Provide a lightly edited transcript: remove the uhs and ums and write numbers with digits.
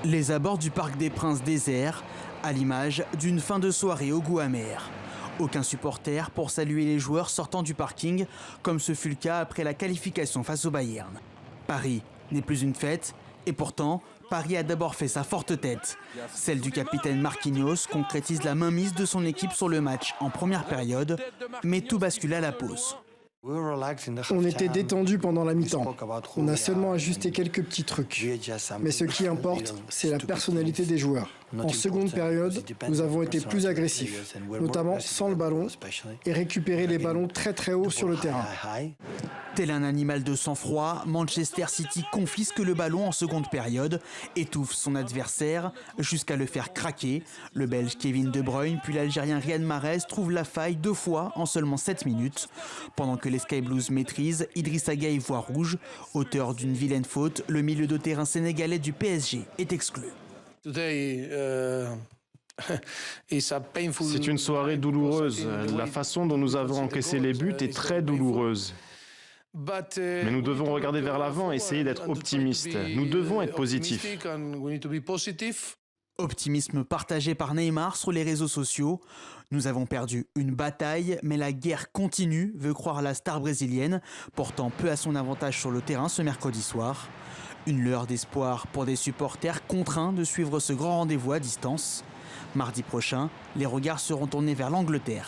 Les abords du Parc des Princes déserts, à l'image d'une fin de soirée au goût amer. Aucun supporter pour saluer les joueurs sortant du parking, comme ce fut le cas après la qualification face au Bayern. Paris n'est plus une fête, et pourtant, Paris a d'abord fait sa forte tête. Celle du capitaine Marquinhos concrétise la mainmise de son équipe sur le match en première période, mais tout bascule à la pause. On était détendu pendant la mi-temps. On a seulement ajusté quelques petits trucs. Mais ce qui importe, c'est la personnalité des joueurs. En seconde période, nous avons été plus agressifs, notamment sans le ballon, et récupérer les ballons très haut sur le terrain. Tel un animal de sang-froid, Manchester City confisque le ballon en seconde période, étouffe son adversaire jusqu'à le faire craquer. Le Belge Kevin De Bruyne puis l'Algérien Riyad Mahrez trouvent la faille 2 fois en seulement 7 minutes. Pendant que les Sky Blues maîtrisent, Idrissa Gueye voit rouge. Auteur d'une vilaine faute, le milieu de terrain sénégalais du PSG est exclu. C'est une soirée douloureuse. La façon dont nous avons encaissé les buts est très douloureuse. Mais nous devons regarder vers l'avant et essayer d'être optimistes. Nous devons être positifs. Optimisme partagé par Neymar sur les réseaux sociaux. Nous avons perdu une bataille, mais la guerre continue, veut croire la star brésilienne, portant peu à son avantage sur le terrain ce mercredi soir. Une lueur d'espoir pour des supporters contraints de suivre ce grand rendez-vous à distance. Mardi prochain, les regards seront tournés vers l'Angleterre.